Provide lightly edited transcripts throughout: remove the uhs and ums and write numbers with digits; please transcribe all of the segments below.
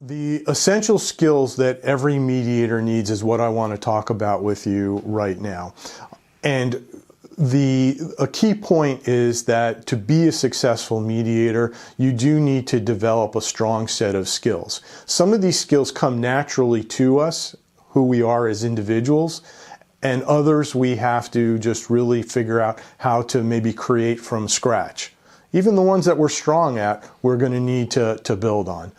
The essential skills that every mediator needs is what I want to talk about with you right now. And a key point is that to be a successful mediator, you do need to develop a strong set of skills. Some of these skills come naturally to us, who we are as individuals, and others we have to just really figure out how to maybe create from scratch. Even the ones that we're strong at, we're going to need to build on.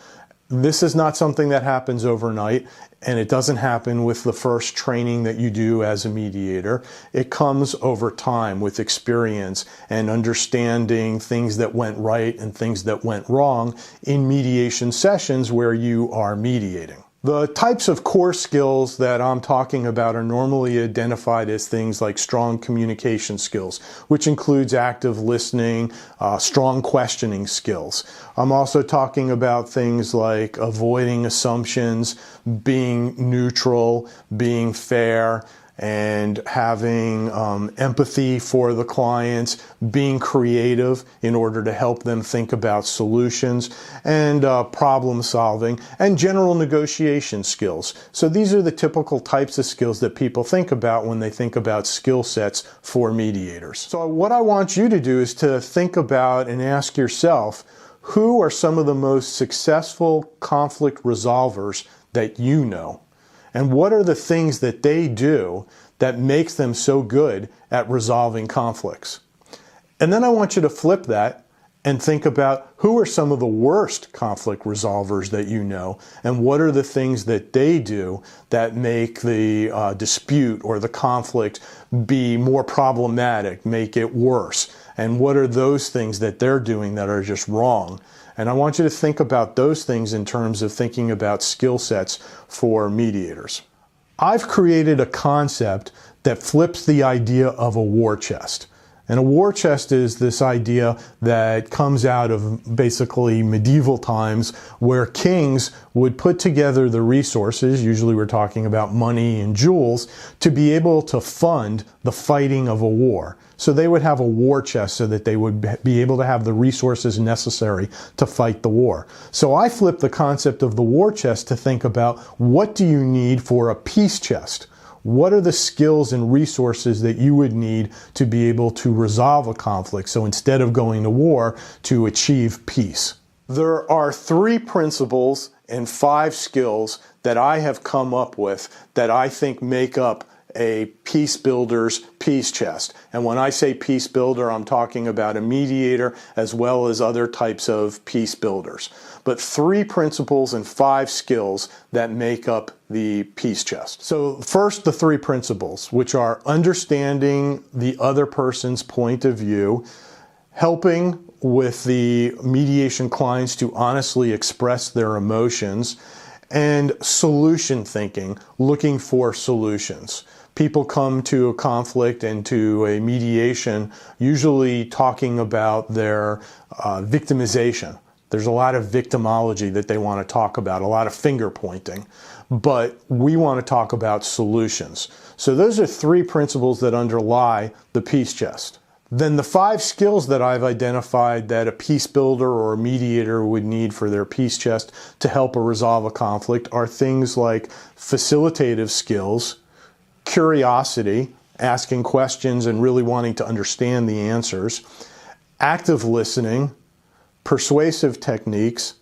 This is not something that happens overnight, and it doesn't happen with the first training that you do as a mediator. It comes over time with experience and understanding things that went right and things that went wrong in mediation sessions where you are mediating. The types of core skills that I'm talking about are normally identified as things like strong communication skills, which includes active listening, strong questioning skills. I'm also talking about things like avoiding assumptions, being neutral, being fair, and having empathy for the clients, being creative in order to help them think about solutions, and problem solving, and general negotiation skills. So these are the typical types of skills that people think about when they think about skill sets for mediators. So what I want you to do is to think about and ask yourself, who are some of the most successful conflict resolvers that you know? And what are the things that they do that makes them so good at resolving conflicts? And then I want you to flip that and think about who are some of the worst conflict resolvers that you know, and what are the things that they do that make the dispute or the conflict be more problematic, make it worse, and what are those things that they're doing that are just wrong. And I want you to think about those things in terms of thinking about skill sets for mediators. I've created a concept that flips the idea of a war chest. And a war chest is this idea that comes out of basically medieval times where kings would put together the resources, usually we're talking about money and jewels, to be able to fund the fighting of a war. So they would have a war chest so that they would be able to have the resources necessary to fight the war. So I flipped the concept of the war chest to think about, what do you need for a peace chest? What are the skills and resources that you would need to be able to resolve a conflict? So instead of going to war, to achieve peace. There are 3 principles and 5 skills that I have come up with that I think make up a peace builder's peace chest. And when I say peace builder, I'm talking about a mediator as well as other types of peace builders. But 3 principles and 5 skills that make up the peace chest. So first, the 3 principles, which are understanding the other person's point of view, helping with the mediation clients to honestly express their emotions, and solution thinking, looking for solutions. People come to a conflict and to a mediation usually talking about their victimization. There's a lot of victimology that they want to talk about, a lot of finger pointing, but we want to talk about solutions. So those are 3 principles that underlie the peace chest. Then the 5 skills that I've identified that a peace builder or a mediator would need for their peace chest to help resolve a conflict are things like facilitative skills, curiosity, asking questions and really wanting to understand the answers, active listening, persuasive techniques,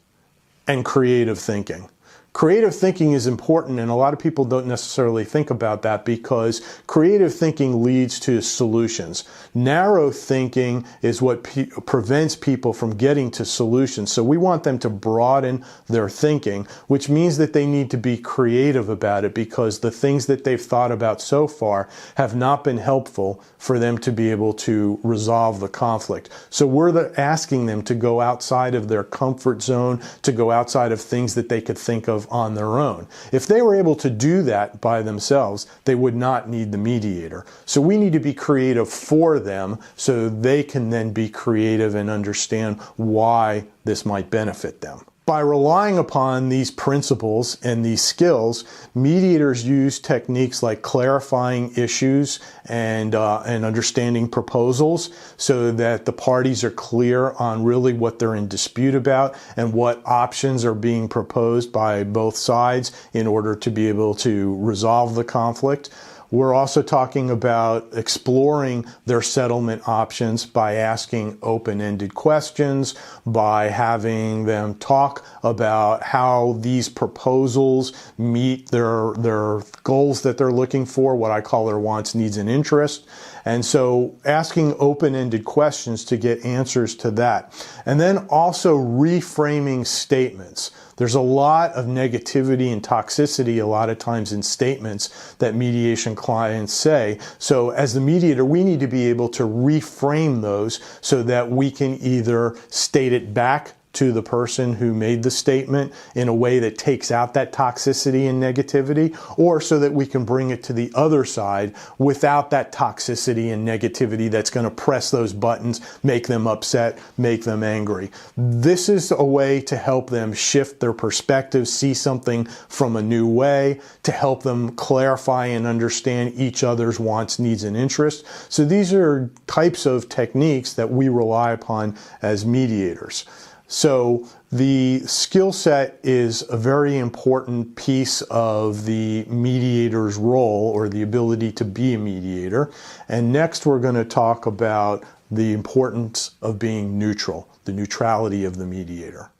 and creative thinking. Creative thinking is important, and a lot of people don't necessarily think about that because creative thinking leads to solutions. Narrow thinking is what prevents people from getting to solutions. So we want them to broaden their thinking, which means that they need to be creative about it because the things that they've thought about so far have not been helpful for them to be able to resolve the conflict. So we're asking them to go outside of their comfort zone, to go outside of things that they could think of on their own. If they were able to do that by themselves, they would not need the mediator. So we need to be creative for them so they can then be creative and understand why this might benefit them. By relying upon these principles and these skills, mediators use techniques like clarifying issues and understanding proposals so that the parties are clear on really what they're in dispute about and what options are being proposed by both sides in order to be able to resolve the conflict. We're also talking about exploring their settlement options by asking open-ended questions, by having them talk about how these proposals meet their goals that they're looking for, what I call their wants, needs, and interests. And so asking open-ended questions to get answers to that. And then also reframing statements. There's a lot of negativity and toxicity a lot of times in statements that mediation clients say. So as the mediator, we need to be able to reframe those so that we can either state it back to the person who made the statement in a way that takes out that toxicity and negativity, or so that we can bring it to the other side without that toxicity and negativity that's going to press those buttons, make them upset, make them angry. This is a way to help them shift their perspective, see something from a new way, to help them clarify and understand each other's wants, needs, and interests. So these are types of techniques that we rely upon as mediators. So the skill set is a very important piece of the mediator's role, or the ability to be a mediator. And next we're going to talk about the importance of being neutral, the neutrality of the mediator.